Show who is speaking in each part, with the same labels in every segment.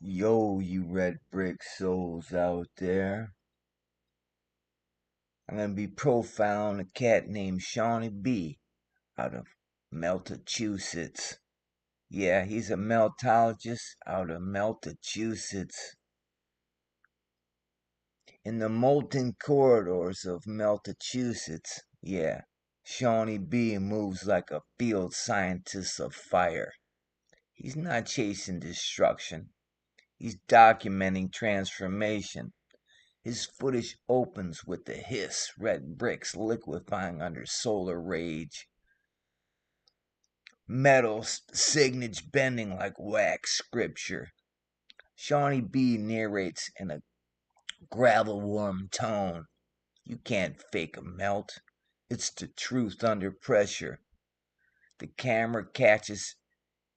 Speaker 1: Yo, you red brick souls out there. I'm gonna be profiling a cat named ShawnyBee out of Meltachusetts. Yeah, he's a meltologist out of Meltachusetts. In the molten corridors of Meltachusetts, yeah, ShawnyBee moves like a field scientist of fire. He's not chasing destruction. He's documenting transformation. His footage opens with the hiss, red bricks liquefying under solar rage. Metal signage bending like wax scripture. ShawnyBee narrates in a gravel warm tone. You can't fake a melt. It's the truth under pressure. The camera catches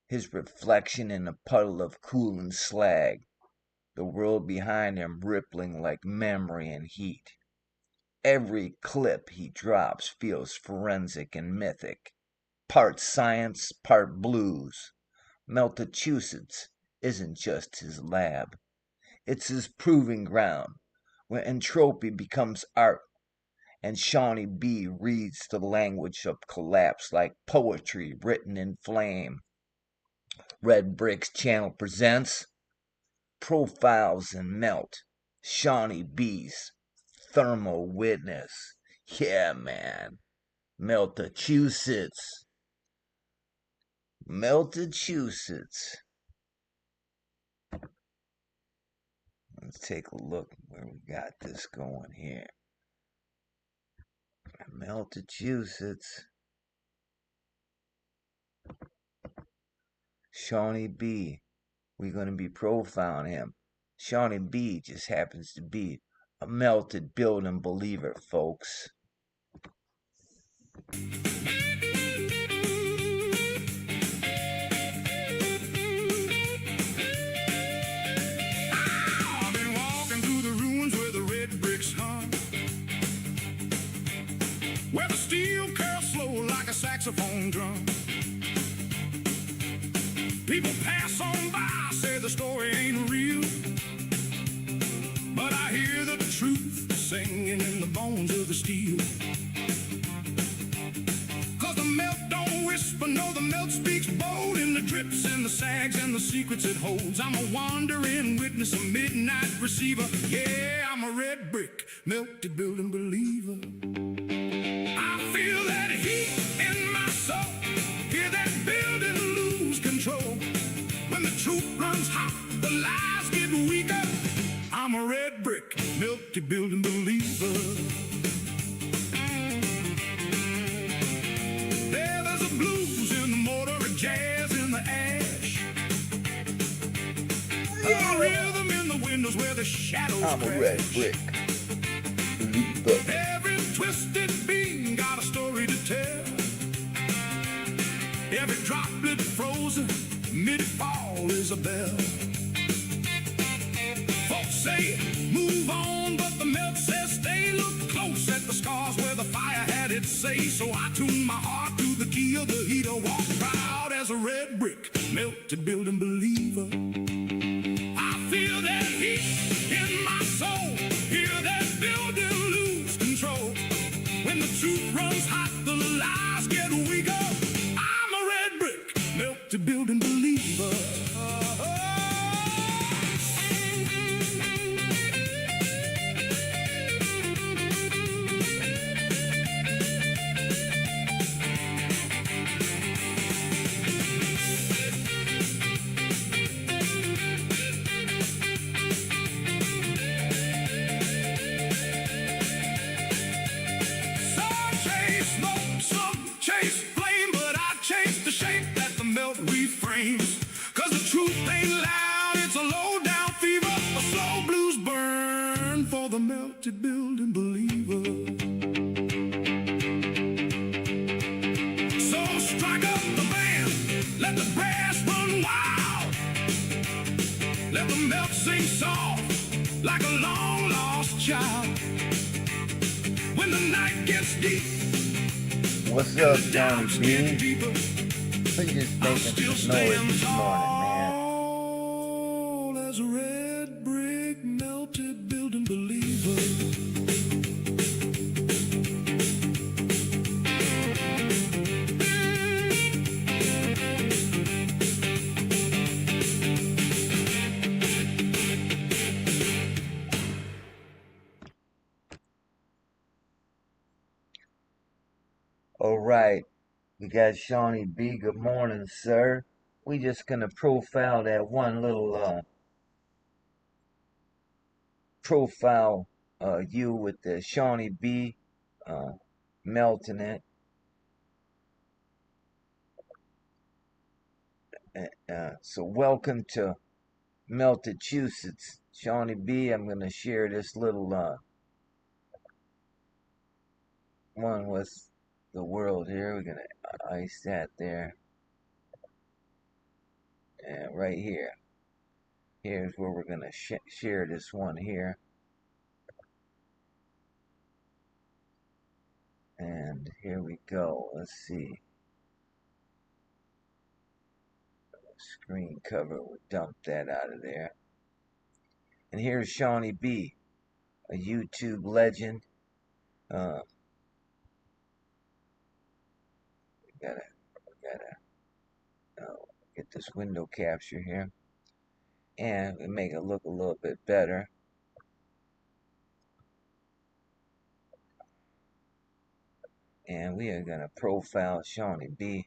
Speaker 1: his reflection in a puddle of cooling slag. The world behind him rippling like memory and heat. Every clip he drops feels forensic and mythic. Part science, part blues. Meltachusetts isn't just his lab. It's his proving ground, where entropy becomes art, and ShawnyBee reads the language of collapse like poetry written in flame. Red Bricks Channel presents Profiles in Melt, ShawnyBee's Thermal Witness. Yeah, man. Meltachusetts. Meltachusetts. Let's take a look where we got this going here. Meltachusetts. ShawnyBee. We're going to be profiling him. ShawnyBee just happens to be a melted building believer, folks.
Speaker 2: Where the steel curls slow like a saxophone drum. People pass on by, say the story ain't real, but I hear the truth singing in the bones of the steel. Cause the melt don't whisper, no, the melt speaks bold in the drips and the sags and the secrets it holds. I'm a wandering witness, a midnight receiver. Yeah, I'm a red brick, melted building believer. Feel that heat in my soul, hear that building lose control. When the truth runs hot, the lies get weaker. I'm a red brick, melted building believer. There's a blues in the mortar, a jazz in the ash, a rhythm in the windows where the shadows
Speaker 1: I'm
Speaker 2: crash.
Speaker 1: a red brick believer.
Speaker 2: Every twisted beam got a story to tell. Every droplet frozen mid-fall is a bell. Folks say move on, but the melt says stay. Look close at the scars where the fire had its say. So I tune my heart to the key of the heater, walk proud as a red brick, melted building believer. I feel that heat in my soul, hear that building lose control. When the truth runs hot, the lies get weaker. I'm a red brick, melted building believer. Chase flame, but I chase the shape that the melt reframes. Cause the truth ain't loud, it's a low down fever. A slow blues burn for the melted building believer. So strike up the band, let the brass run wild. Let the melt sing soft like a long lost child. When the night gets deep,
Speaker 1: What's up, ShawnyBee? I'm just making some noise this morning, man.
Speaker 2: over.
Speaker 1: All right, we got ShawnyBee. Good morning, sir. We just gonna profile that one little profile you with the ShawnyBee melting it. So welcome to Meltachusetts, ShawnyBee. I'm gonna share this little one with the world here. We're gonna ice that there, and right here. Here's where we're gonna share this one here, and here we go. Let's see. Screen cover. We'll dump that out of there. And here's ShawnyBee, a YouTube legend. Gotta get this window capture here, and we make it look a little bit better. And we are gonna profile ShawnyBee.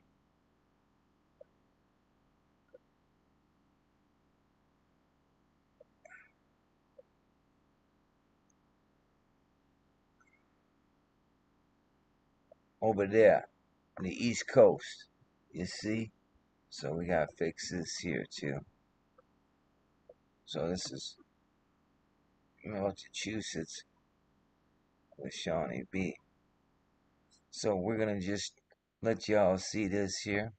Speaker 1: Over there on the East Coast, you see. So we gotta fix this here too. So this is Meltachusetts with ShawnyBee. So we're gonna just let y'all see this here,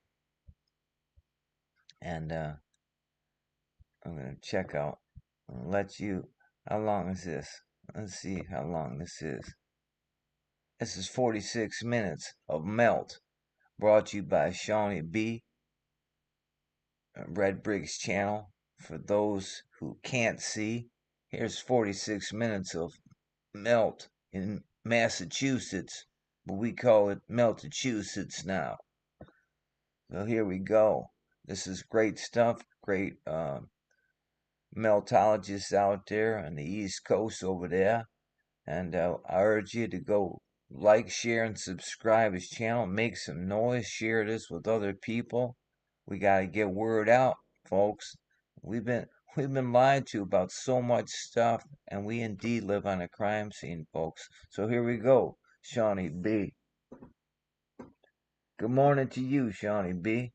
Speaker 1: and I'm gonna check out and let you. How long is this? Let's see how long this is. This is 46 minutes of Melt, brought to you by ShawnyBee, Red Bricks channel. For those who can't see, here's 46 minutes of Melt in Massachusetts, but we call it Meltachusetts now. So here we go. This is great stuff. Great meltologists out there on the East Coast over there. And I urge you to go like, share, and subscribe his channel. Make some noise. Share this with other people. We gotta get word out, folks. We've been lied to about so much stuff, and we indeed live on a crime scene, folks. So here we go, ShawnyBee. Good morning to you, ShawnyBee.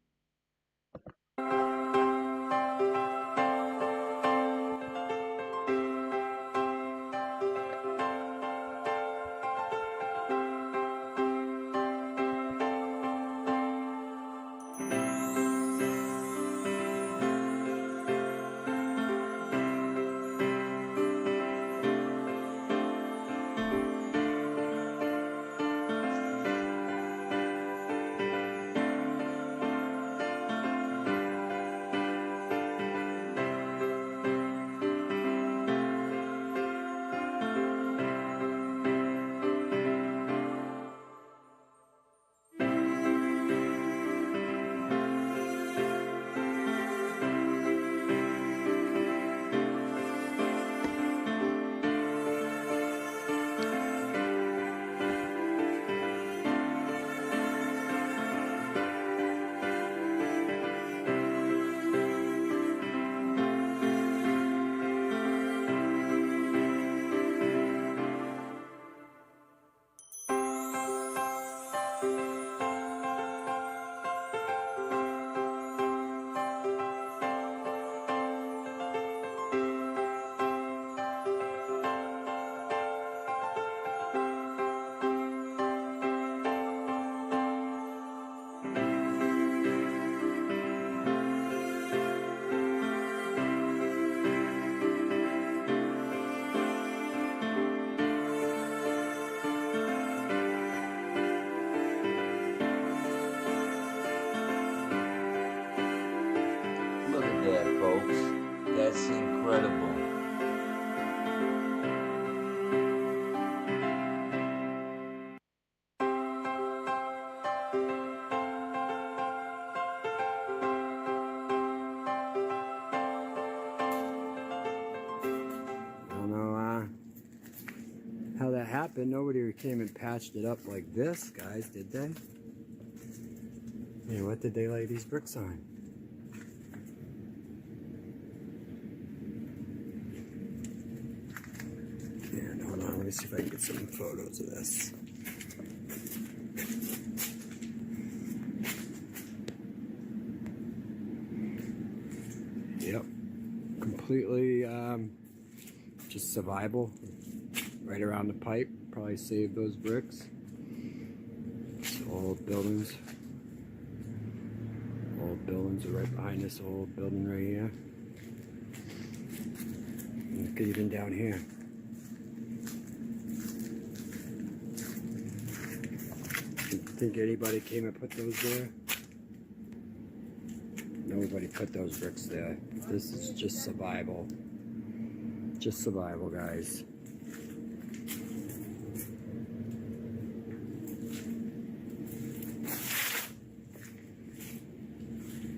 Speaker 3: happened. Nobody came and patched it up like this, guys, did they? Yeah, what did they lay these bricks on? And hold on, let me see if I can get some photos of this. Yep, completely just survival. Right around the pipe, probably saved those bricks. It's old buildings. Old buildings are right behind this old building right here. Look, even down here. Think anybody came and put those there? Nobody put those bricks there. This is just survival. Just survival, guys.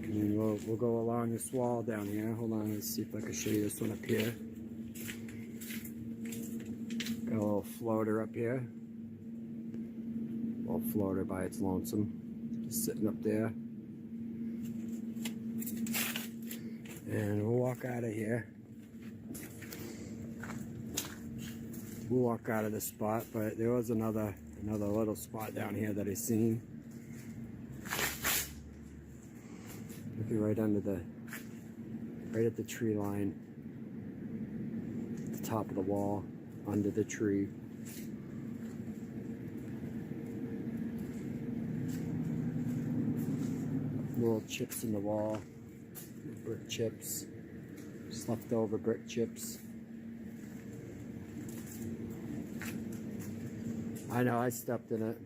Speaker 3: And we'll go along this wall down here. Hold on, let's see if I can show you this one up here. Got a little floater up here. A little floater by its lonesome. Just sitting up there. And we'll walk out of here. We'll walk out of this spot, but there was another little spot down here that I seen. Looking right under right at the tree line, at the top of the wall, under the tree. Little chips in the wall, brick chips, just leftover brick chips. I know, I stepped in it.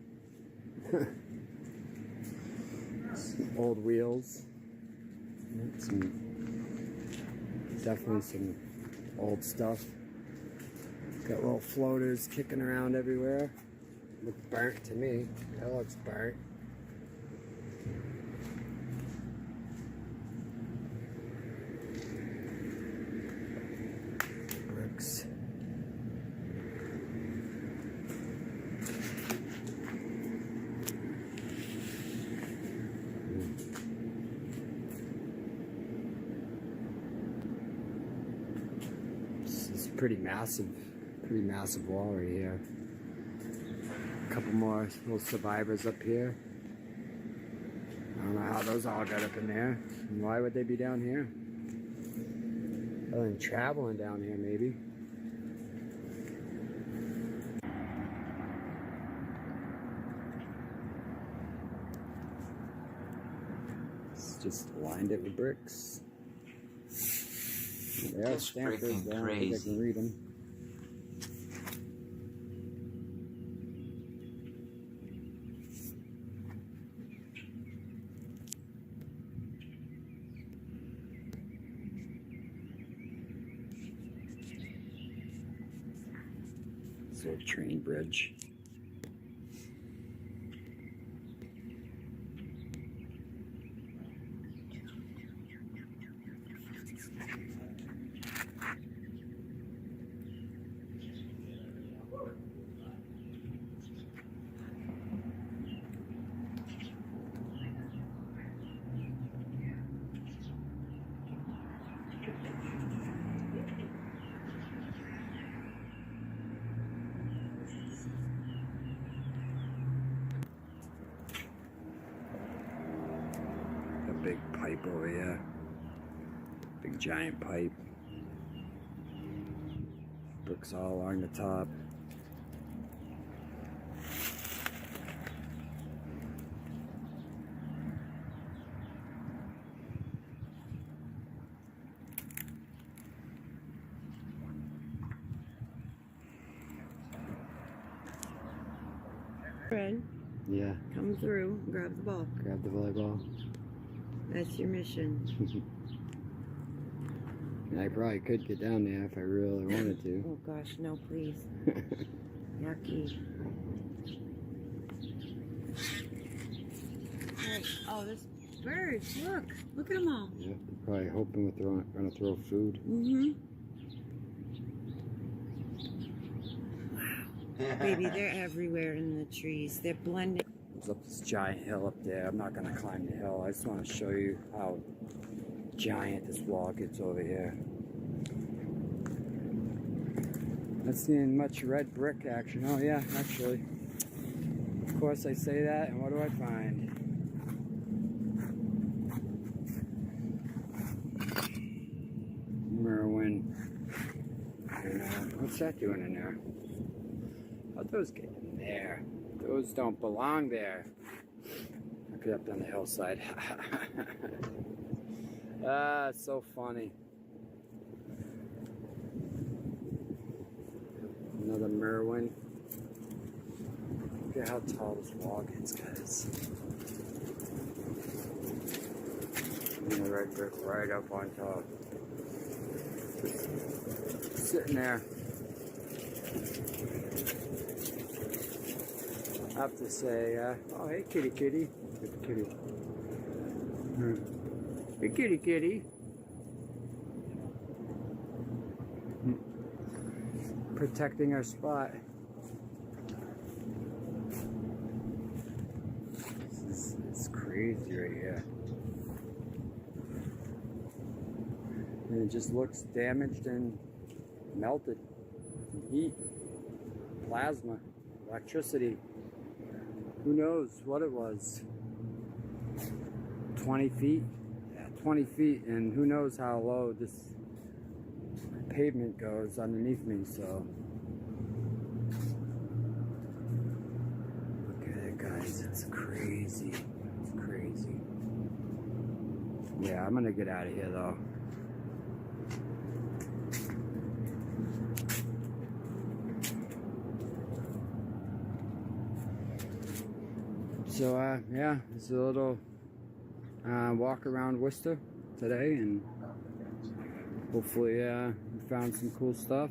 Speaker 3: Some old wheels. Definitely some old stuff. Got little floaters kicking around everywhere. Look burnt to me. That looks burnt. Bricks. Pretty massive wall right here. A couple more little survivors up here. I don't know how those all got up in there. And why would they be down here? Other than traveling down here, maybe. It's just lined it with bricks. Yeah,
Speaker 1: it's freaking crazy.
Speaker 3: I can read them. It's a train bridge. Big pipe over here. Big giant pipe. Bricks all along the top.
Speaker 4: Fred,
Speaker 3: Yeah.
Speaker 4: come through and grab the ball.
Speaker 3: Grab the volleyball.
Speaker 4: That's your mission.
Speaker 3: I probably could get down there if I really wanted to.
Speaker 4: Oh gosh, no, please. Yucky. Oh, there's birds. Look at them all.
Speaker 3: Yeah, they're probably hoping we're gonna throw food.
Speaker 4: Mm-hmm. Wow. Baby, they're everywhere in the trees. They're blending.
Speaker 3: There's up this giant hill up there. I'm not gonna climb the hill. I just want to show you how giant this wall gets over here. Not seeing much red brick action. Oh yeah, actually. Of course I say that, and what do I find? Merwin. What's that doing in there? How'd those get in there? Those don't belong there. Look it up on the hillside. Ah, it's so funny. Another Merwin. Look at how tall this wall gets, guys. And the red brick right up on top. Sitting there. I have to say, oh hey kitty kitty. Good kitty. Hey kitty kitty. Protecting our spot. It's crazy right here. And it just looks damaged and melted. Heat, plasma, electricity. Who knows what it was? 20 feet? Yeah, 20 feet, and who knows how low this pavement goes underneath me, so. Look at it, guys. It's crazy. It's crazy. Yeah, I'm gonna get out of here, though. So, yeah, it's a little walk around Worcester today, and hopefully we found some cool stuff.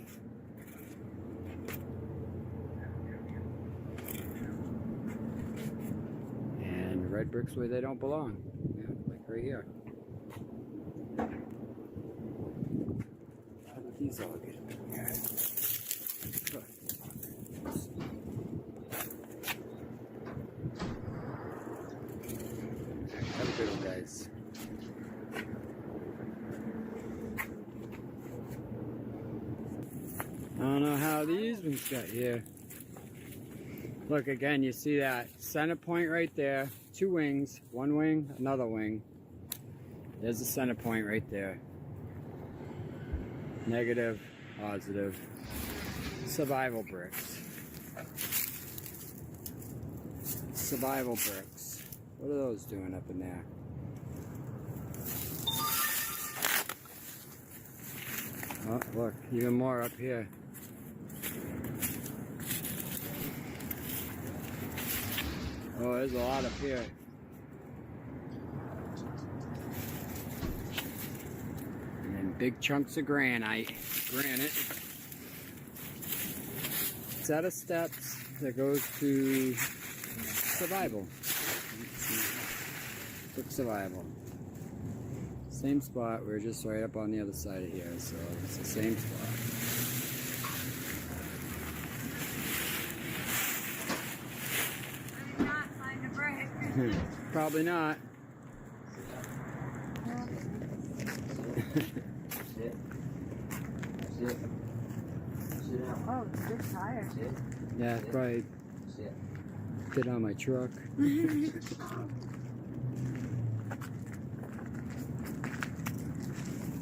Speaker 3: And red bricks where they don't belong. Yeah, like right here. How did these all get in here? Have a good one, guys. I don't know how these ones got here. Look again, you see that center point right there. 2 wings, 1 wing, another wing. There's the center point right there. Negative, positive. Survival bricks. Survival bricks. What are those doing up in there? Oh, look, even more up here. Oh, there's a lot up here. And then big chunks of granite. Set of steps that goes to survival. Quick survival. Same spot, we're just right up on the other side of here, so it's the same spot.
Speaker 4: I'm not find a brick.
Speaker 3: Probably not.
Speaker 4: Oh, it's a good tire.
Speaker 3: Yeah, probably fit on my truck.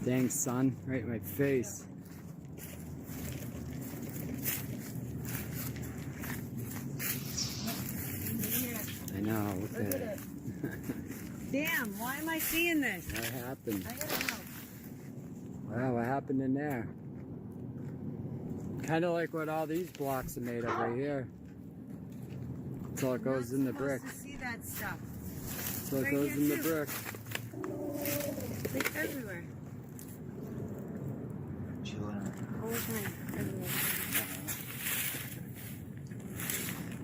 Speaker 3: Dang, son, right in my face. I know, look at it.
Speaker 4: Damn, why am I seeing this?
Speaker 3: What happened?
Speaker 4: I gotta know.
Speaker 3: Wow, what happened in there? Kind of like what all these blocks are made of right here. So it goes in the brick.
Speaker 4: To see that stuff.
Speaker 3: So it
Speaker 4: Right
Speaker 3: goes
Speaker 4: here,
Speaker 3: in the
Speaker 4: too.
Speaker 3: brick.
Speaker 4: They're everywhere. All the time. Everywhere.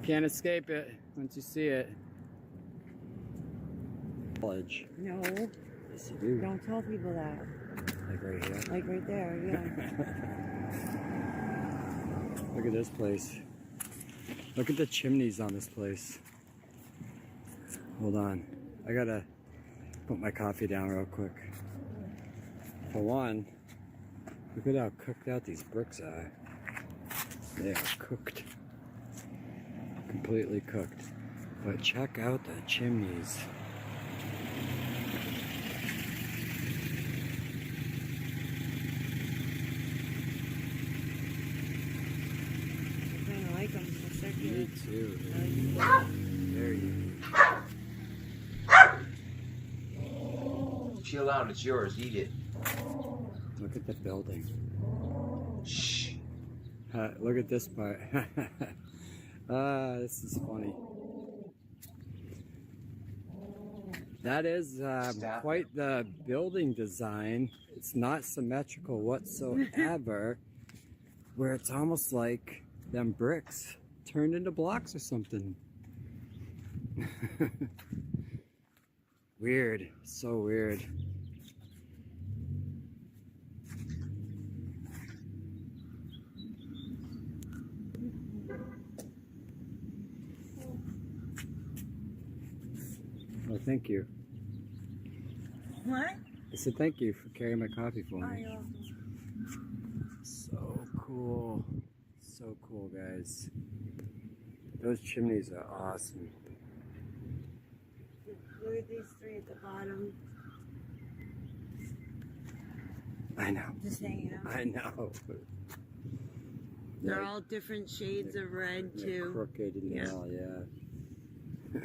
Speaker 3: Can't escape it once you see it. College.
Speaker 4: No,
Speaker 3: Yes, you do.
Speaker 4: don't tell people that.
Speaker 3: Like right here.
Speaker 4: Like right there, yeah.
Speaker 3: Look at this place. Look at the chimneys on this place. Hold on. I gotta put my coffee down real quick. For one, look at how cooked out these bricks are. They are cooked. Completely cooked. But check out the chimneys.
Speaker 4: I kind of like them. They're circular.
Speaker 3: Me too. Very unique.
Speaker 1: Chill out, it's yours. Eat it.
Speaker 3: Look at the building.
Speaker 1: Shh.
Speaker 3: Look at this part. This is funny. That is quite the building design. It's not symmetrical whatsoever, where it's almost like them bricks turned into blocks or something. Weird, so weird. Well, thank you.
Speaker 4: What?
Speaker 3: I said thank you for carrying my coffee for
Speaker 4: Oh,
Speaker 3: me.
Speaker 4: you're welcome.
Speaker 3: So cool. So cool, guys. Those chimneys are awesome.
Speaker 4: Look at these three at the bottom.
Speaker 3: I know.
Speaker 4: Just hanging out.
Speaker 3: I know.
Speaker 4: They're all different shades of red,
Speaker 3: They're
Speaker 4: too.
Speaker 3: crooked and
Speaker 4: Yeah.
Speaker 3: all, yeah.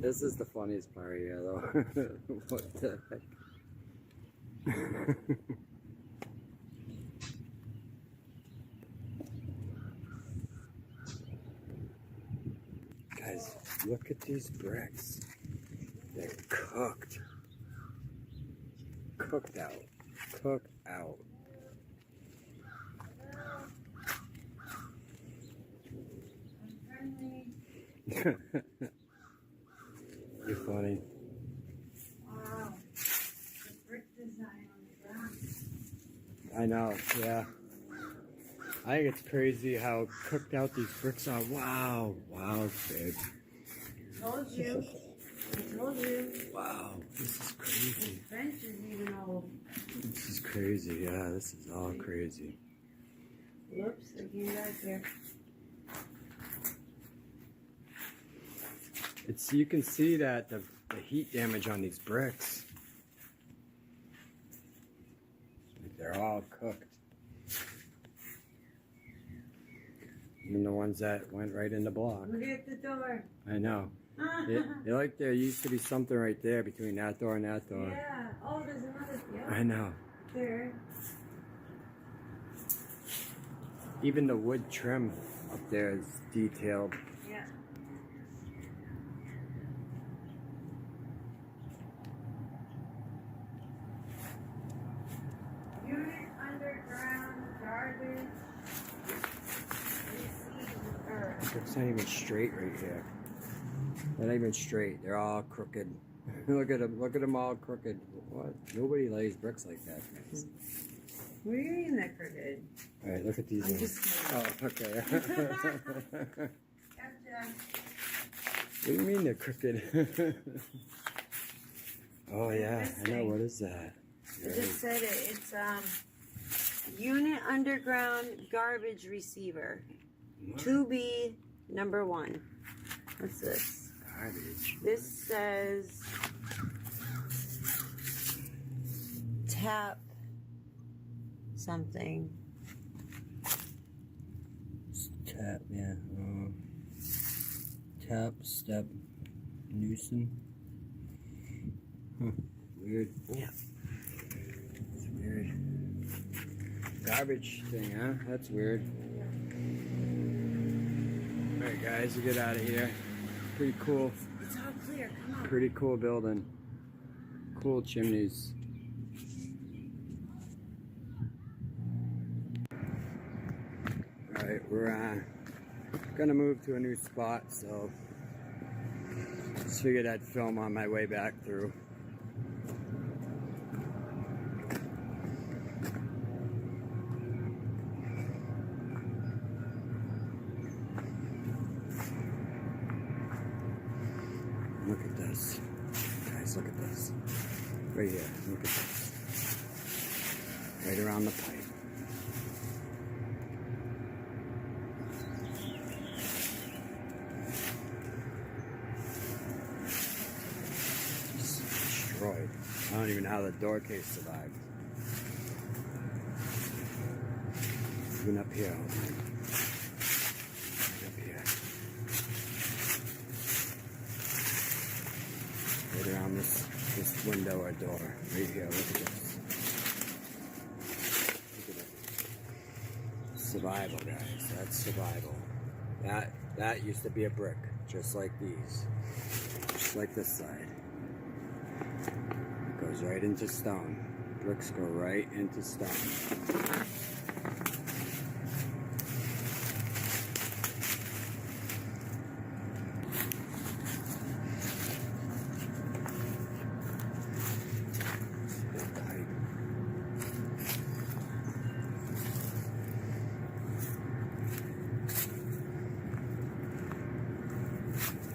Speaker 3: This is the funniest part here, though. What the heck? Guys, look at these bricks. They're cooked. Cooked out. Cooked out. You're funny.
Speaker 4: Wow. The brick design on the ground.
Speaker 3: I know, yeah. I think it's crazy how cooked out these bricks are. Wow. Wow, babe.
Speaker 4: Told you. I told you.
Speaker 3: Wow, this is crazy.
Speaker 4: The bench is even old.
Speaker 3: This is crazy, yeah, this is all crazy.
Speaker 4: Whoops, I came back here.
Speaker 3: It's, you can see that the heat damage on these bricks. Like they're all cooked. Even the ones that went right in the block.
Speaker 4: Look at the door.
Speaker 3: I know. It like there used to be something right there between that door and that door.
Speaker 4: Yeah. Oh, there's another. Yep.
Speaker 3: I know.
Speaker 4: There.
Speaker 3: Even the wood trim up there is detailed.
Speaker 4: Yeah. Unit underground garbage.
Speaker 3: It's not even straight right here. They're not even straight. They're all crooked. Look at them. Look at them all crooked. What? Nobody lays bricks like that, guys.
Speaker 4: What do you mean they're crooked?
Speaker 3: All right, look at these
Speaker 4: I'm
Speaker 3: ones.
Speaker 4: just
Speaker 3: Oh, okay.
Speaker 4: Gotcha.
Speaker 3: What do you mean they're crooked? Oh yeah, I know. What is that?
Speaker 4: I just said it. It's unit underground garbage receiver. 2B number 1. What's this?
Speaker 3: Garbage.
Speaker 4: This says tap something.
Speaker 3: Tap, yeah. Tap, step, Newson. Weird.
Speaker 4: Yeah.
Speaker 3: It's weird. Garbage thing, huh? That's weird. Alright guys, we get out of here. Pretty cool.
Speaker 4: It's all clear. Come on.
Speaker 3: Pretty cool building. Cool chimneys. Alright, we're gonna move to a new spot, so just figured I'd film on my way back through. Look at this. Guys, look at this. Right here. Look at this. Right around the pipe. Just destroyed. I don't even know how the door case survived. Even up here. Up here. Right around this window or door. Right here. Look at this. Look at it. Survival, guys. That's survival. That used to be a brick, just like these. Just like this side. It goes right into stone. Bricks go right into stone.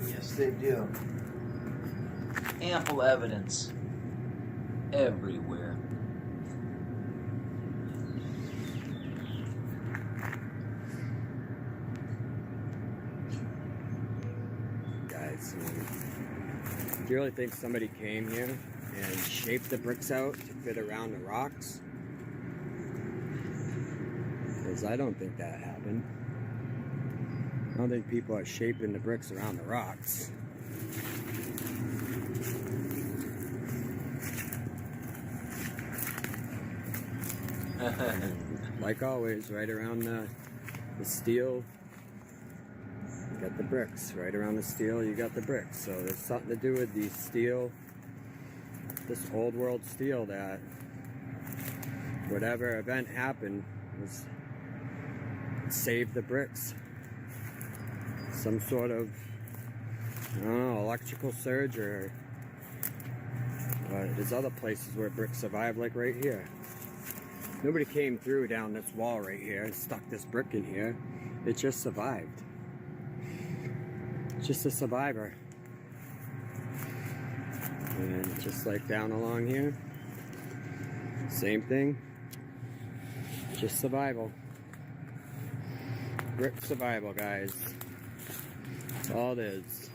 Speaker 1: Yes, they do. Ample evidence everywhere.
Speaker 3: Guys, do you really think somebody came here and shaped the bricks out to fit around the rocks? Because I don't think that happened. I don't think people are shaping the bricks around the rocks. Like always, right around the steel, you got the bricks. Right around the steel, you got the bricks. So there's something to do with the steel, this old world steel, that whatever event happened was saved the bricks. Some sort of, I don't know, electrical surge, or there's other places where bricks survive, like right here. Nobody came through down this wall right here and stuck this brick in here. It just survived. It's just a survivor. And just like down along here, same thing. Just survival. Brick survival, guys. That's all it is.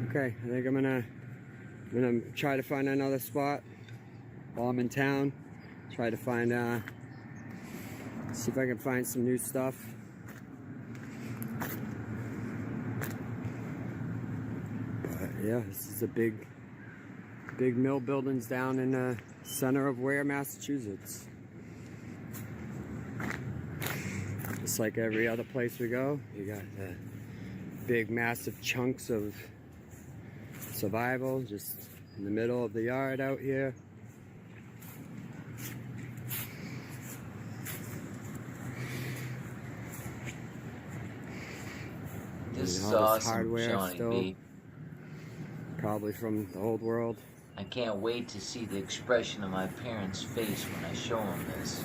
Speaker 3: Okay, I think I'm gonna try to find another spot while I'm in town. Try to find see if I can find some new stuff. But yeah, this is a big mill buildings down in the center of Ware, Massachusetts. Just like every other place we go, you got the big massive chunks of survival just in the middle of the yard out here.
Speaker 1: This is
Speaker 3: all this
Speaker 1: awesome,
Speaker 3: hardware still,
Speaker 1: ShawnyBee.
Speaker 3: probably from the old world.
Speaker 1: I can't wait to see the expression of my parents' face when I show them this.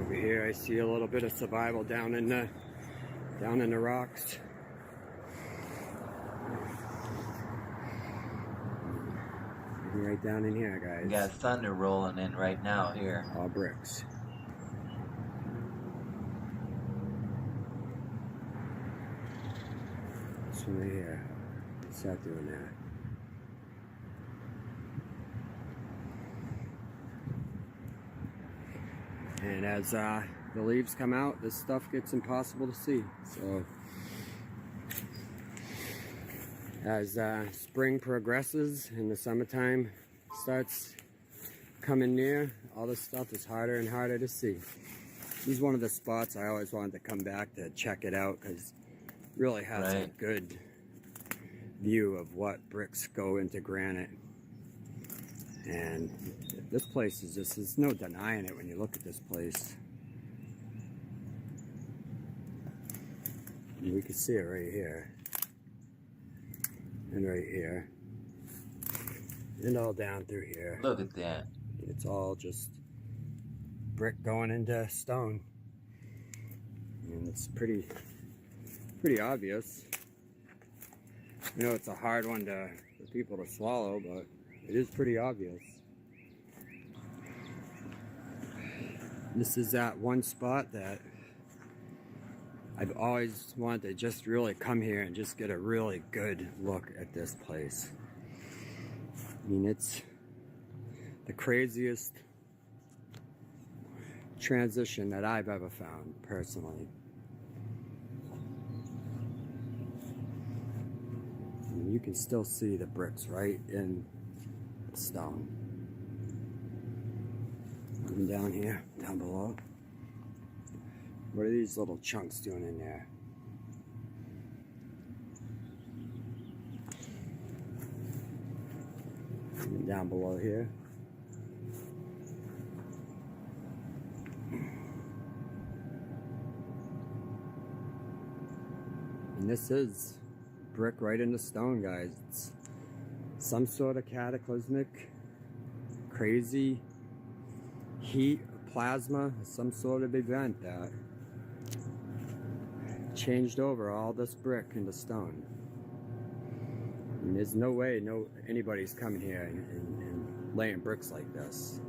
Speaker 3: Over here I see a little bit of survival down in the rocks. Right down in here, guys.
Speaker 1: We got thunder rolling in right now here.
Speaker 3: All bricks. This one right here. What's that doing there? And as the leaves come out, this stuff gets impossible to see. So as spring progresses and the summertime starts coming near, all this stuff is harder and harder to see. This is one of the spots I always wanted to come back to check it out, because it really has a good view of what bricks go into granite. And this place is just, there's no denying it when you look at this place. And we can see it right here. And right here. And all down through here.
Speaker 1: Look at that.
Speaker 3: It's all just brick going into stone. And it's pretty obvious. You know, it's a hard one for people to swallow, but it is pretty obvious. This is that one spot that I've always wanted to just really come here and just get a really good look at this place. I mean, it's the craziest transition that I've ever found, personally. And you can still see the bricks right in the stone. Even down here, down below. What are these little chunks doing in there? And down below here. And this is brick right into stone, guys. It's some sort of cataclysmic, crazy heat, plasma, some sort of event that changed over all this brick into stone. And there's no way anybody's coming here and laying bricks like this.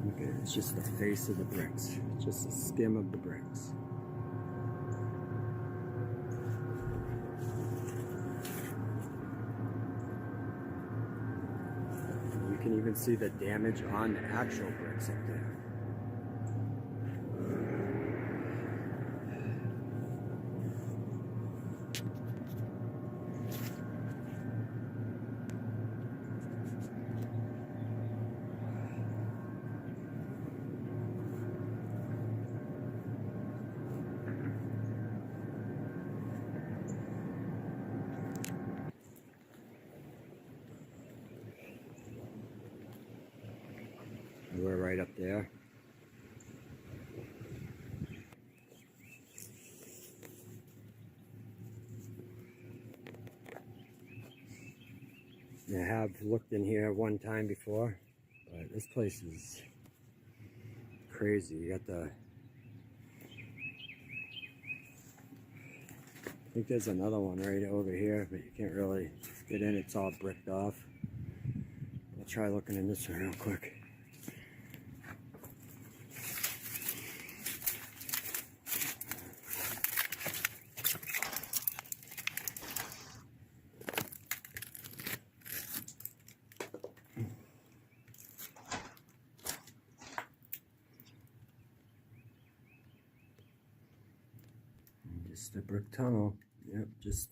Speaker 3: Look at it, it's just the face of the bricks, just the skim of the bricks. You can even see the damage on the actual bricks up there. We're right up there. I have looked in here one time before, but this place is crazy. You got the... I think there's another one right over here, but you can't really get in. It's all bricked off. I'll try looking in this one real quick. Just a brick tunnel. Yep, just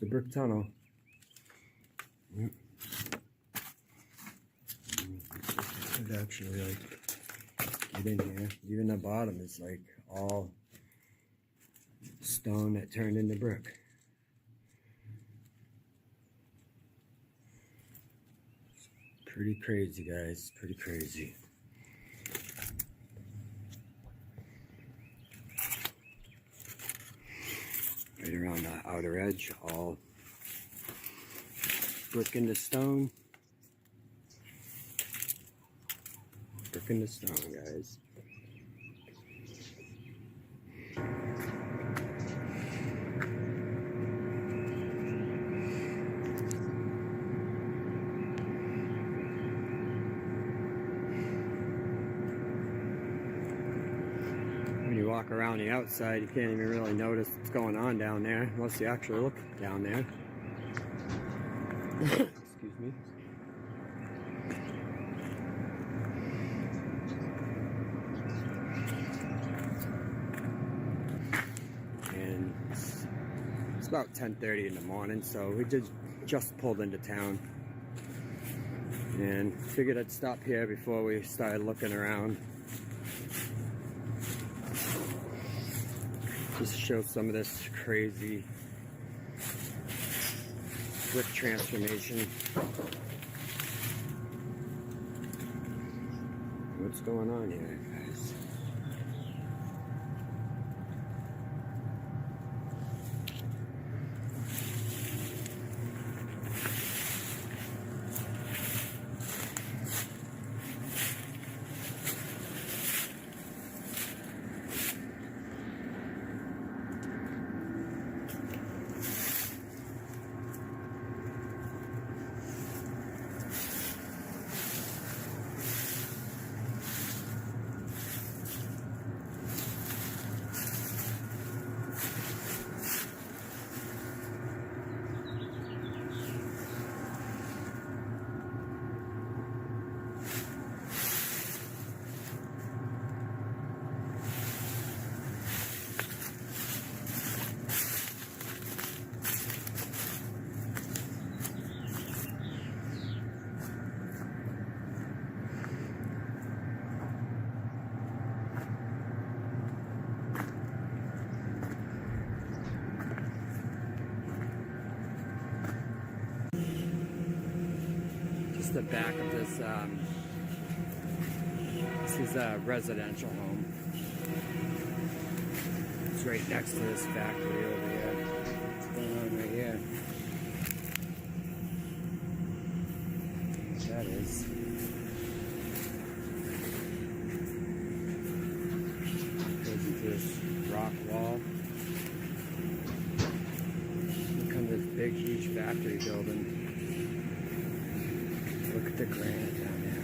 Speaker 3: a brick tunnel. Yep. Could actually like get in here. Even the bottom is like all stone that turned into brick. It's pretty crazy, guys. Pretty crazy. Right around the outer edge, all brick into stone. Brick into stone, guys. When you walk around the outside, you can't even really notice what's going on down there unless you actually look down there. Excuse me. And it's about 10:30 in the morning, so we just pulled into town and figured I'd stop here before we started looking around. Just show some of this crazy brick transformation. What's going on here, guys? is the back of this. This is a residential home. It's right next to this factory over here. What's going on right here? That is. Goes into this rock wall. Look at this big, huge factory building. Look at the granite down there.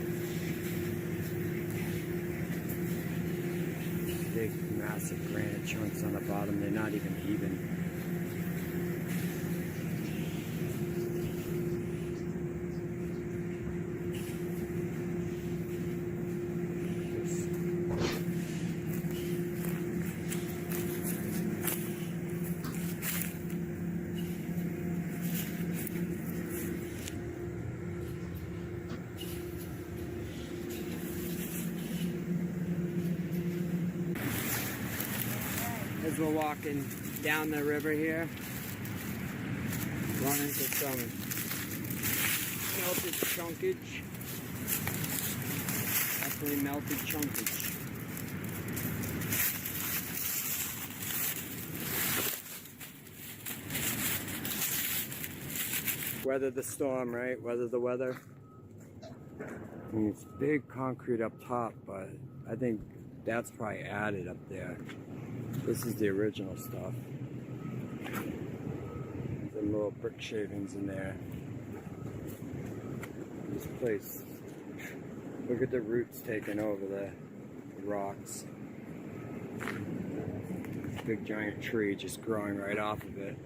Speaker 3: Big, massive granite chunks on the bottom. They're not even even. As we're walking down the river here, run into some melted chunkage. Definitely melted chunkage. Weather the storm, right? Weather the weather. I mean, it's big concrete up top, but I think that's probably added up there. This is the original stuff. The little brick shavings in there. This place, look at the roots taking over the rocks. Big giant tree just growing right off of it.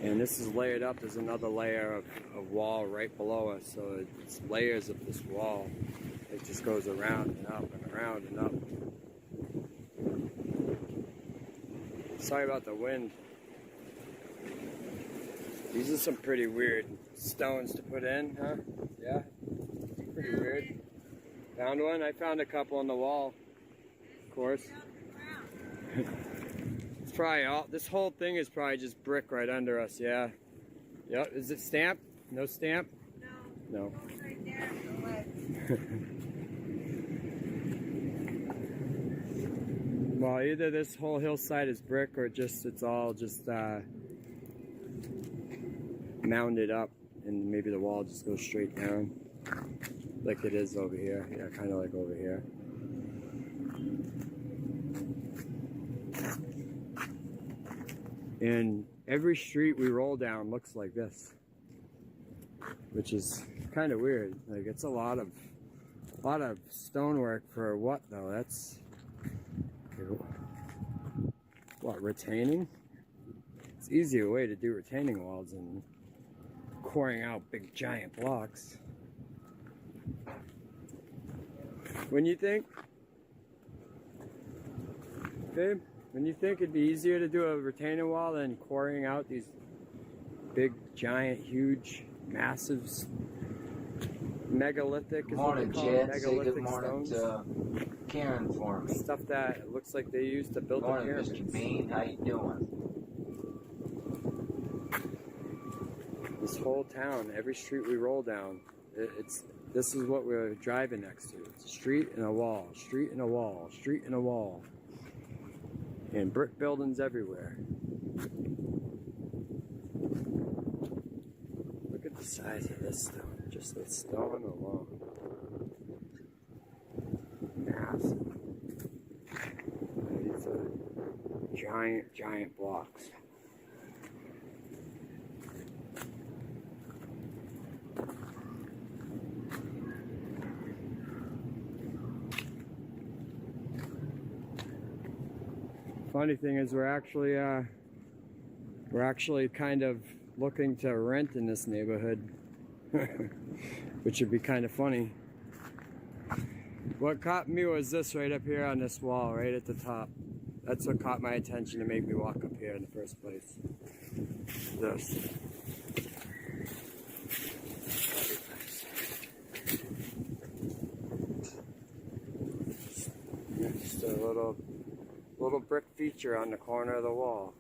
Speaker 3: And this is layered up. There's another layer of wall right below us. So it's layers of this wall. It just goes around and up and around and up. Sorry about the wind. These are some pretty weird stones to put in, huh? Yeah? Pretty weird. Found one? I found a couple on the wall. Of course. It's probably all, this whole thing is probably just brick right under us, yeah. Yep, is it stamped? No stamp? No. No.
Speaker 4: It's right there, the ledge.
Speaker 3: Well, either this whole hillside is brick or just it's all just mounded up, and maybe the wall just goes straight down like it is over here. Yeah, kind of like over here. And every street we roll down looks like this, which is kind of weird. Like, it's a lot of stonework for what though? That's what, retaining? It's easier way to do retaining walls than quarrying out big giant blocks. When you think, babe, when you think it'd be easier to do a retaining wall than quarrying out these big giant huge massive megalithic,
Speaker 1: Good morning, Chad. Say good morning
Speaker 3: stones.
Speaker 1: to Karen for me.
Speaker 3: Stuff that it looks like they used to build
Speaker 1: Good
Speaker 3: the
Speaker 1: morning,
Speaker 3: pyramids.
Speaker 1: Mr. Bean. How you doing?
Speaker 3: This whole town, every street we roll down, this is what we're driving next to. It's a street and a wall, street and a wall, street and a wall. And brick buildings everywhere. Look at the size of this stone, just the stone alone. Massive. These are giant, giant blocks. Funny thing is, we're actually kind of looking to rent in this neighborhood, which would be kind of funny. What caught me was this right up here on this wall, right at the top. That's what caught my attention to make me walk up here in the first place. This. Just a little brick feature on the corner of the wall.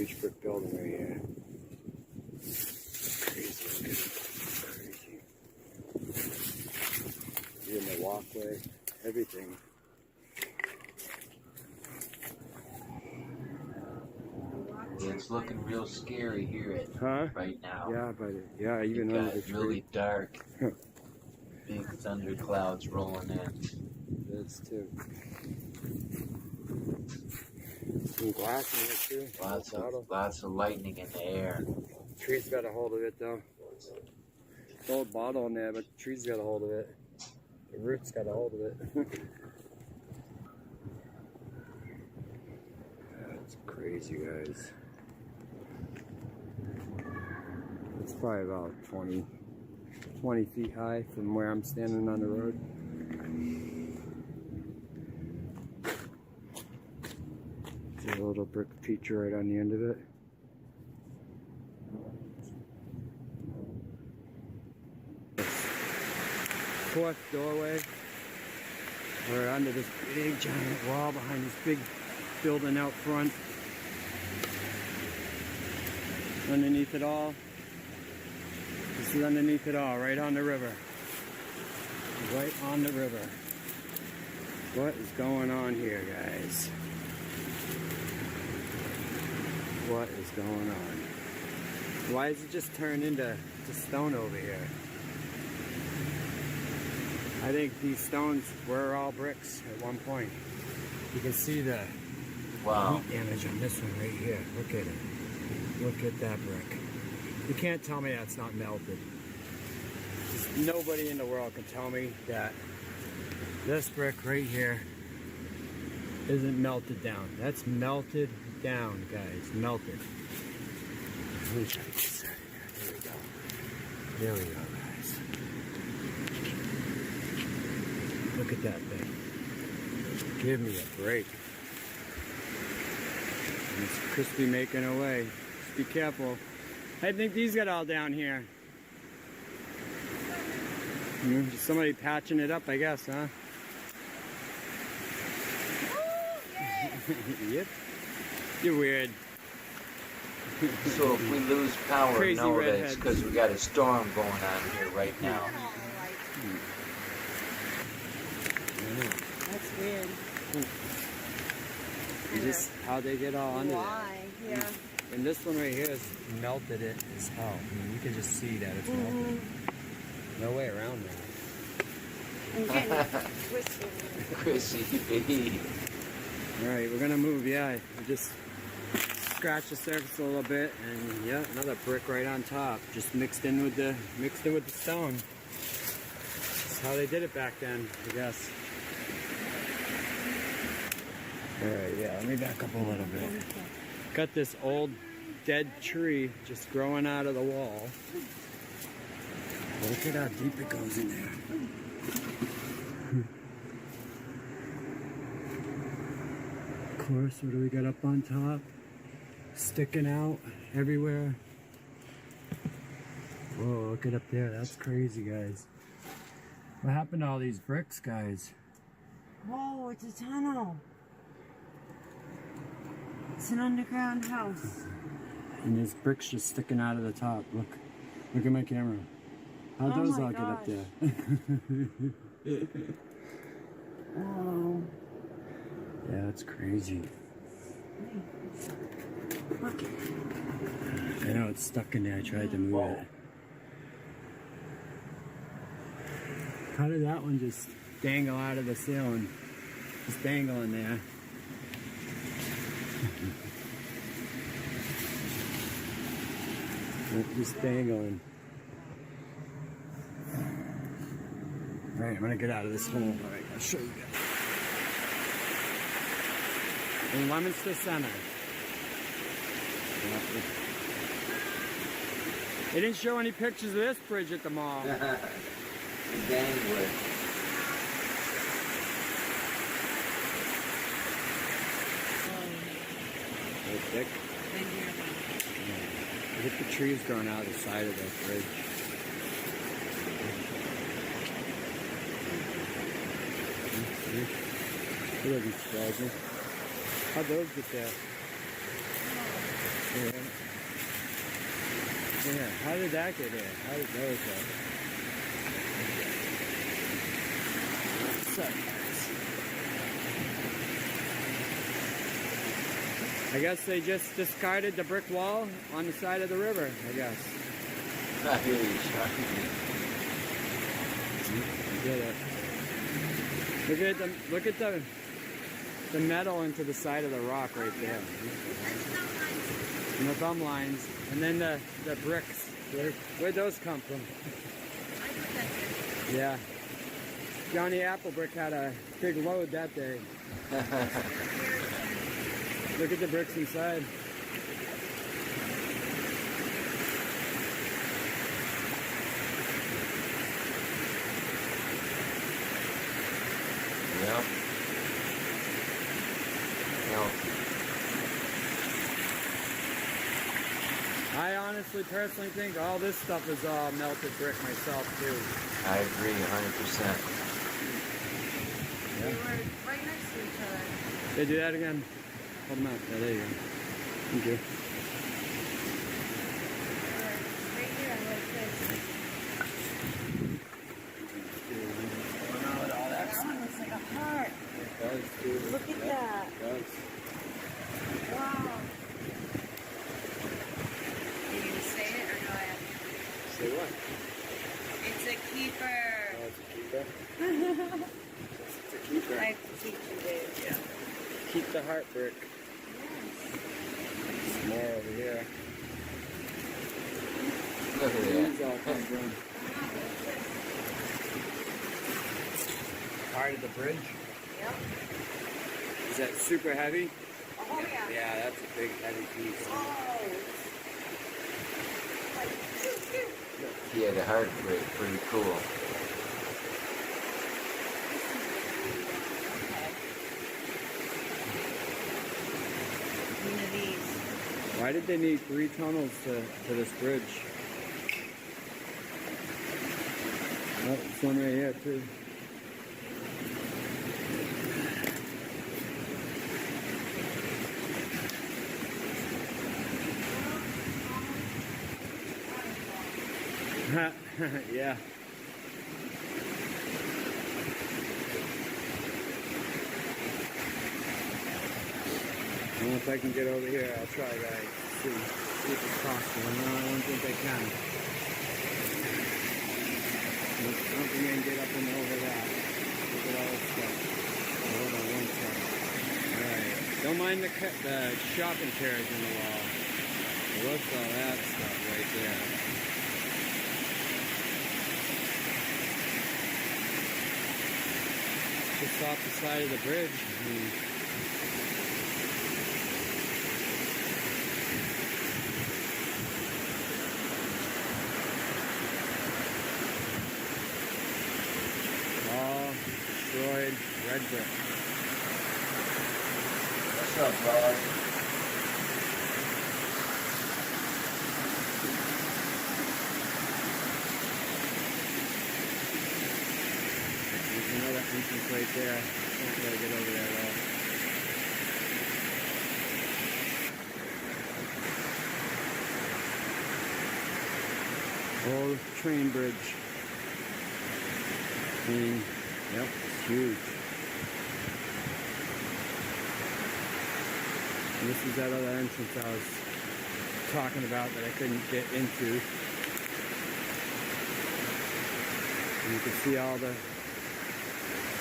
Speaker 3: huge brick building right here. Crazy, look at it. Crazy. In the walkway, everything.
Speaker 1: It's looking real scary here right now.
Speaker 3: Yeah, but yeah, even
Speaker 1: You
Speaker 3: under
Speaker 1: got
Speaker 3: the tree.
Speaker 1: really dark, big thunder clouds rolling in.
Speaker 3: This too. Some glass in here too.
Speaker 1: Lots of lightning in the air.
Speaker 3: Tree's got a hold of it though. Old bottle in there, but the tree's got a hold of it. The roots got a hold of it. That's crazy, guys. It's probably about 20 feet high from where I'm standing on the road. There's a little brick feature right on the end of it. Fourth doorway. We're under this big giant wall behind this big building out front. Underneath it all. This is underneath it all, right on the river. Right on the river. What is going on here, guys? What is going on? Why is it just turned into stone over here? I think these stones were all bricks at one point. You can see the heat damage on this one right here. Look at it. Look at that brick. You can't tell me that's not melted. Just nobody in the world can tell me that this brick right here isn't melted down. That's melted down, guys. Melted. Let me try to get this out of here. There we go. There we go, guys. Look at that thing. Give me a break. And it's crispy making away. Just be careful. I think these got all down here. Just somebody patching it up, I guess, huh? Yep. You're weird.
Speaker 1: So if we lose power,
Speaker 3: Crazy
Speaker 1: know that
Speaker 3: redhead.
Speaker 1: it's because we got a storm going on here right now.
Speaker 4: That's weird.
Speaker 3: Just how they get all under there.
Speaker 4: Why? Yeah.
Speaker 3: And this one right here has melted it as hell. I mean, you can just see that it's melted. No way around that.
Speaker 4: I'm getting twisted.
Speaker 1: Chrissy B.
Speaker 3: Alright, we're gonna move, yeah. We just scratch the surface a little bit and yeah, another brick right on top. Just mixed in with the stone. That's how they did it back then, I guess. Alright, yeah, let me back up a little bit. Got this old dead tree just growing out of the wall. Look at how deep it goes in there. Of course, what do we got up on top? Sticking out everywhere. Whoa, look at up there. That's crazy, guys. What happened to all these bricks, guys?
Speaker 4: Whoa, it's a tunnel. It's an underground house.
Speaker 3: And there's bricks just sticking out of the top. Look. Look at my camera. How'd
Speaker 4: Oh
Speaker 3: those
Speaker 4: my
Speaker 3: all get up
Speaker 4: gosh.
Speaker 3: there?
Speaker 4: Whoa.
Speaker 3: Yeah, it's crazy.
Speaker 4: Look.
Speaker 3: I know it's stuck in there. I tried to move it. How did that one just dangle out of the ceiling? Just dangle in there. Just dangling. Alright, I'm gonna get out of this hole. Alright, I'll show you guys. In Leominster Center. They didn't show any pictures of this bridge at the mall.
Speaker 1: Dangler.
Speaker 3: They're thick. Look at the trees growing out of the side of that bridge. It doesn't surprise me. How'd those get there? Yeah. Yeah, how did that get in? How did those go? What's up, guys? I guess they just discarded the brick wall on the side of the river, I guess.
Speaker 5: Not really shocking.
Speaker 3: I get it. Look at the metal into the side of the rock right there. And the thumb lines. And then the bricks. Where'd those come from? Yeah. Johnny Applebrick had a big load that day. Look at the bricks inside.
Speaker 5: Yeah. No.
Speaker 3: I honestly, personally think all this stuff is all melted brick myself too.
Speaker 5: I agree 100%.
Speaker 4: They were right next to each other.
Speaker 3: Hey, do that again. Hold them out. Yeah, there you go. Thank you.
Speaker 4: Right here, like this. That one looks like a heart.
Speaker 3: It does, too.
Speaker 4: Look at that.
Speaker 3: It does.
Speaker 4: Wow. Can you say it or do I have to?
Speaker 3: Say what?
Speaker 4: It's a keeper.
Speaker 3: Oh, it's a keeper? It's a keeper.
Speaker 4: I have to teach you, Dave. Yeah.
Speaker 3: Keep the heart brick. Some more over here.
Speaker 5: Look at
Speaker 3: These
Speaker 5: that.
Speaker 3: all come from. Part of the bridge.
Speaker 4: Yep.
Speaker 3: Is that super heavy?
Speaker 4: Oh, yeah.
Speaker 3: Yeah, that's a big heavy piece.
Speaker 4: Oh. Like,
Speaker 5: Yeah, the heart rate, pretty cool.
Speaker 4: one of these.
Speaker 3: Why did they need 3 tunnels to this bridge? Oh, there's one right here too. Yeah. I don't know if I can get over here. I'll try, guys. See if it's possible. No, I don't think I can. I don't think I can get up and over that. Look at all this stuff. Oh, hold on one second. Alright. Don't mind the shopping carriage in the wall. Look at all that stuff right there. Just off the side of the bridge. All destroyed red brick.
Speaker 5: What's up, brother?
Speaker 3: There's another entrance right there. Can't really get over there though. Old train bridge. Yep, it's huge. And this is that other entrance I was talking about that I couldn't get into. And you can see all the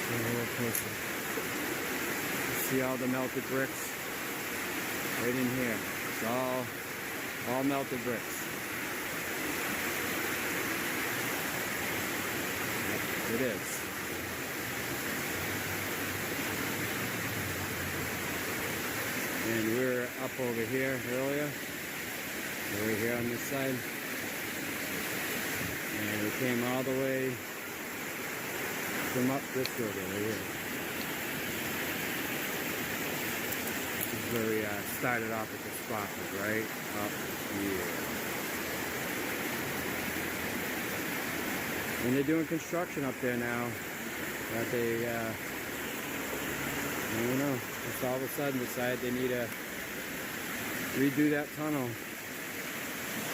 Speaker 3: a little closer. You see all the melted bricks right in here. It's all melted bricks. Yep, it is. And we were up over here earlier. Right here on this side. And we came all the way from up this road over here. This is where we started off at the spot, right up here. And they're doing construction up there now. That they, I don't know, just all of a sudden decided they need to redo that tunnel.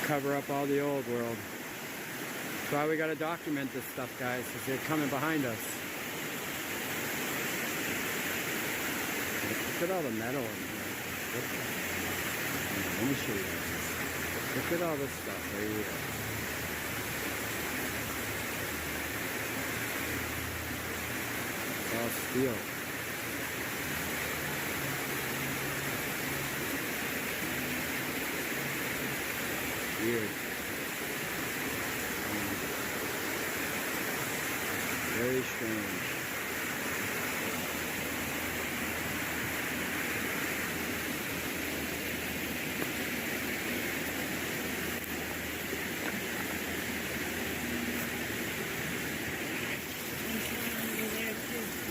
Speaker 3: cover up all the old world. That's why we gotta document this stuff, guys, because they're coming behind us. Look at all the metal in here. Let me show you guys. Look at all this stuff right here. It's all steel. Weird. Very strange.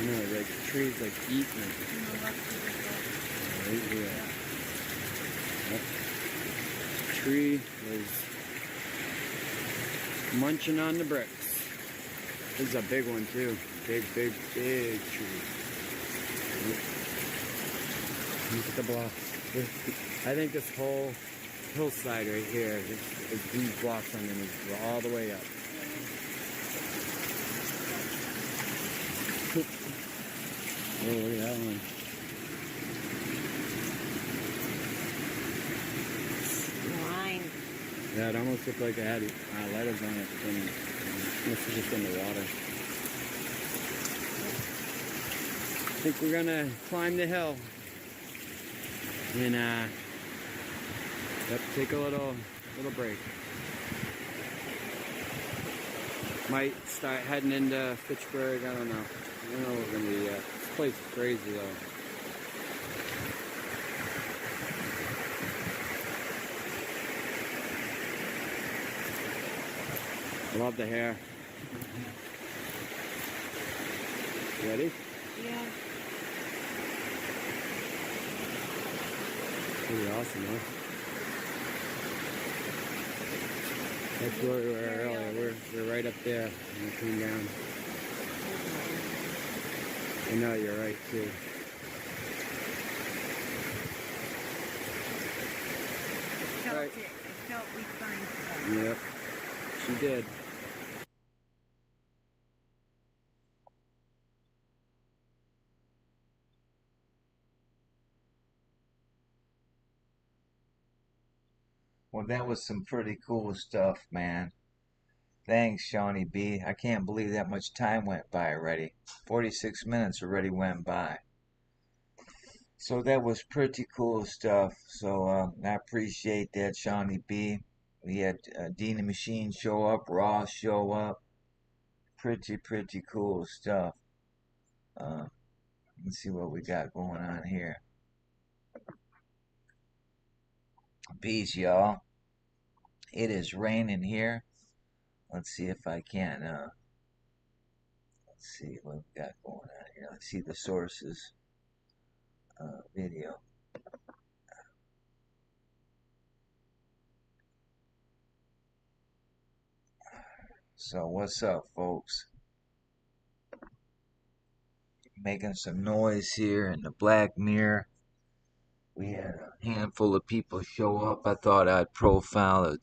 Speaker 3: You know, like the trees like eating it. Right here. Yep. Tree is munching on the bricks. This is a big one too. Big tree. Look at the blocks. I think this whole hillside right here is these blocks underneath. We're all the way up. Oh, look at that one.
Speaker 4: Line.
Speaker 3: Yeah, it almost looked like it had letters on it, but then it must have just been the water. I think we're gonna climb the hill and yep, take a little break. Might start heading into Fitchburg. I don't know. I don't know where we're gonna be yet. This place is crazy though. I love the hair. Ready?
Speaker 4: Yeah.
Speaker 3: Pretty awesome, huh? That's where we were earlier. We're right up there and we came down. I know, you're right too.
Speaker 4: Felt
Speaker 3: Right.
Speaker 4: it. I felt we find something.
Speaker 3: Yep, she did.
Speaker 1: Well, that was some pretty cool stuff, man. Thanks, ShawnyBee. I can't believe that much time went by already. 46 minutes already went by. So that was pretty cool stuff. So I appreciate that, ShawnyBee. We had Dina Machine show up, Ross show up. Pretty cool stuff. Let's see what we got going on here. Peace, y'all. It is raining here. Let's see if I can. Let's see what we got going on here. Let's see the sources. Video. So what's up, folks? Making some noise here in the Black Mirror. We had a handful of people show up. I thought I'd profile it.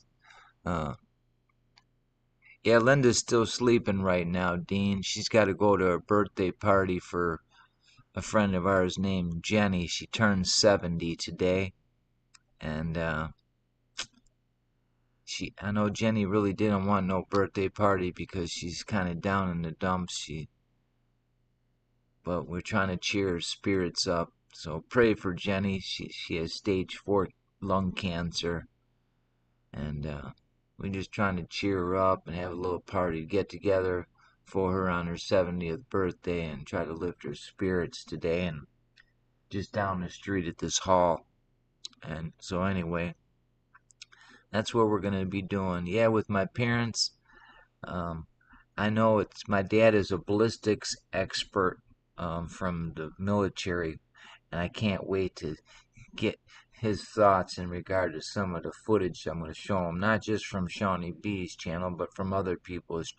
Speaker 1: Yeah, Linda's still sleeping right now, Dean. She's got to go to a birthday party for a friend of ours named Jenny. She turned 70 today. And I know Jenny really didn't want no birthday party because she's kind of down in the dumps. But we're trying to cheer her spirits up. So pray for Jenny. She has stage 4 lung cancer. And we're just trying to cheer her up and have a little party, get together for her on her 70th birthday and try to lift her spirits today. And just down the street at this hall. And so anyway, that's what we're going to be doing. Yeah, with my parents. I know my dad is a ballistics expert from the military, and I can't wait to get his thoughts in regard to some of the footage I'm going to show him, not just from ShawnyBee's channel, but from other people's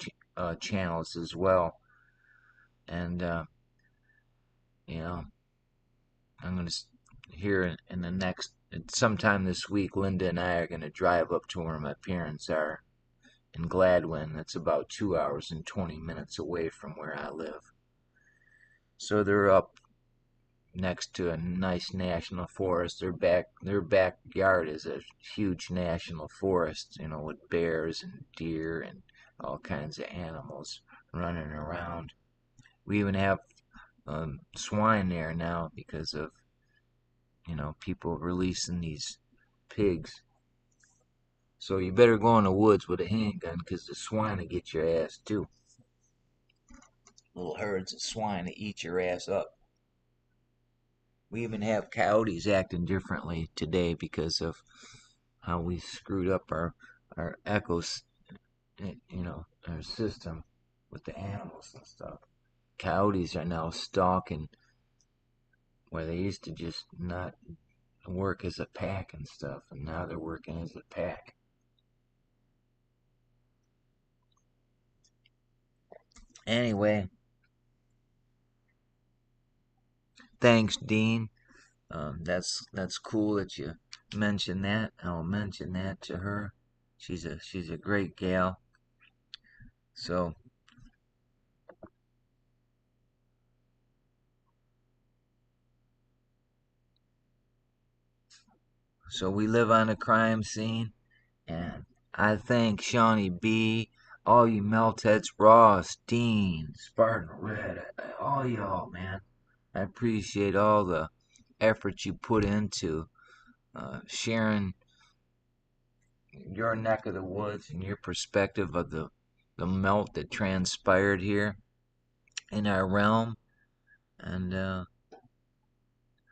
Speaker 1: channels as well. And, you know, I'm going to hear in the next sometime this week, Linda and I are going to drive up to where my parents are in Gladwin. That's about 2 hours and 20 minutes away from where I live. So they're up next to a nice national forest. Their backyard is a huge national forest, with bears and deer and all kinds of animals running around. We even have swine there now because of people releasing these pigs. So you better go in the woods with a handgun because the swine will get your ass too. Little herds of swine to eat your ass up. We even have coyotes acting differently today because of how we screwed up our ecos, our system with the animals and stuff. Coyotes are now stalking where they used to just not work as a pack and stuff, and now they're working as a pack. Anyway, thanks, Dean. That's cool that you mentioned that. I'll mention that to her. She's a great gal. So we live on a crime scene, and I thank ShawnyBee, all you Meltheads, Ross, Dean, Spartan Red, all y'all, man. I appreciate all the effort you put into sharing your neck of the woods and your perspective of the melt that transpired here in our realm. And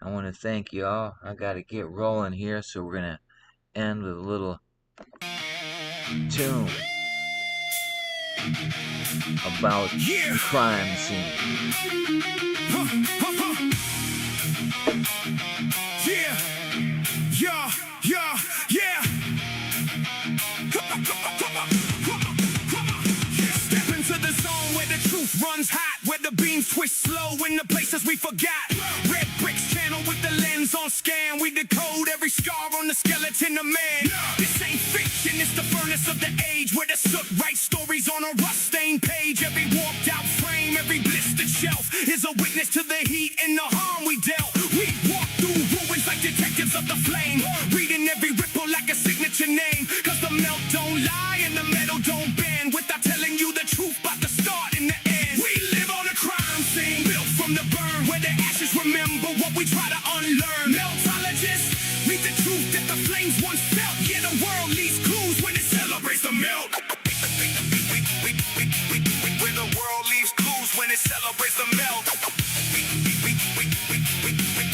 Speaker 1: I want to thank you all. I got to get rolling here, so we're going to end with a little tune about the crime scene.
Speaker 2: Step into the zone where the truth runs hot, where the beams twist slow in the places we forgot. Red bricks channel with the lens on scan. We decode every scar on the skeleton of man. This ain't fiction, it's the furnace of the age, where the soot writes stories on a rust-stained page. Every warped out frame, every blistered shelf is a witness to the heat and the harm we dealt. We walk through ruins like detectives of the flame, reading every ripple like a signature name. Cause the melt don't lie and the metal don't bend, without telling you the truth about the start and the end. We live on a crime scene, built from the burn, where the ashes remember what we try to unlearn. Meltologists, read the truth that the flames once felt. Yeah, the world leaves clues when it celebrates the melt. Where the world leaves clues when it celebrates the melt.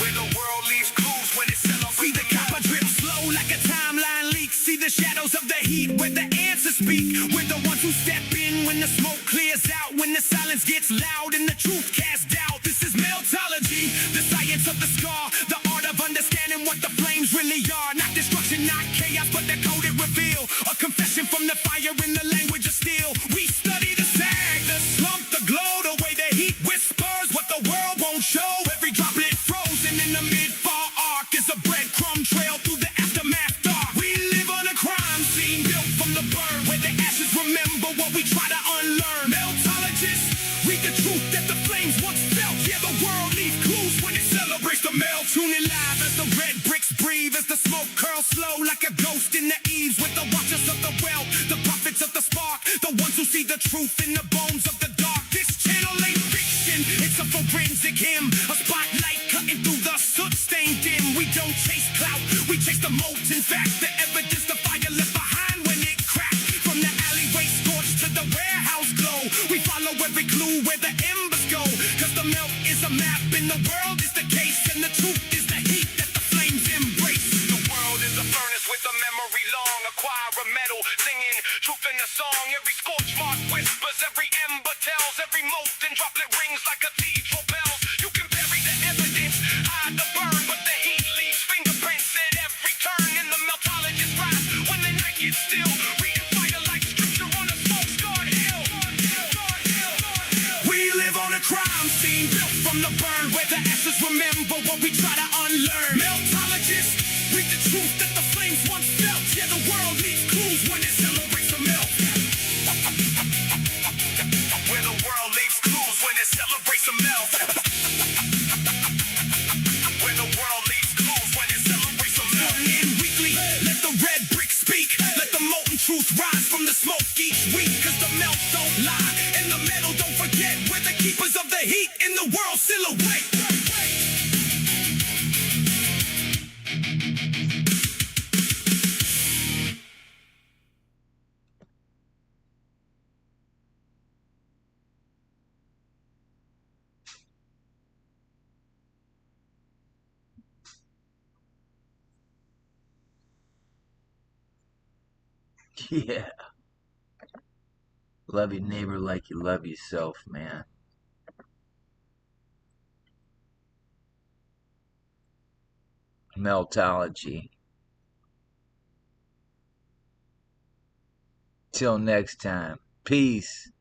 Speaker 2: Where the world leaves clues when it celebrates. See the copper drip slow like a timeline leak. See the shadows of the heat where the answers speak. We're the ones who step in when the smoke clears out, when the silence gets loud and the truth casts doubt. This is meltology, the science of the scar, the art of understanding what the flames really are. Not destruction, not chaos, but the coded reveal. A confession from the fire in the language of steel. We study the sag, the slump, the glow, the way the heat whispers what the world won't show. Every droplet frozen in the mid-fall arc is a breadcrumb trail through the aftermath dark. We live on a crime scene built from the burn, where the ashes remember what we try to unlearn. Meltologists, read the truth that the flames once felt. Yeah, the world leaves clues when it celebrates the melt. Tuning live as the red bricks breathe, as the smoke curls slow like a ghost in the eaves. With the watchers of the well, the prophets of the spark, the ones who see the truth in the bones of the dark. This channel ain't fiction, it's a forensic hymn, a spotlight cutting through the soot-stained dim. We don't chase clout, we chase the molten fact, the evidence the fire left behind when it cracked. From the alleyway scorched to the warehouse glow, we follow every clue where the embers go. Cause the melt is a map and the world is the case, and the truth is the heat that the flames embrace. The world is a furnace with a memory long, acquire a metal, singing truth in the song. Every scorch mark whispers, every ember tells, every molten droplet rings like cathedral bells. You can bury the evidence, hide the burn, but the heat leaves fingerprints at every turn. And the meltologist rise when the night gets still, reading fire like scripture on a smoke-scarred hill. We live on a crime scene built from the burn, where the ashes remember what we try to unlearn. Meltologists, read the truth that the flames once felt. Yeah, the world leaves clues when it celebrates a melt. Where the world leaves clues when it celebrates a melt. Where the world leaves clues when it celebrates a melt. In weekly, let the red brick speak. Let the molten truth rise from the smoke each week. Cause the melt don't lie, and the metal don't forget. We're the keepers of the heat in the world silhouette.
Speaker 1: Yeah. Love your neighbor like you love yourself, man. Meltology. Till next time. Peace.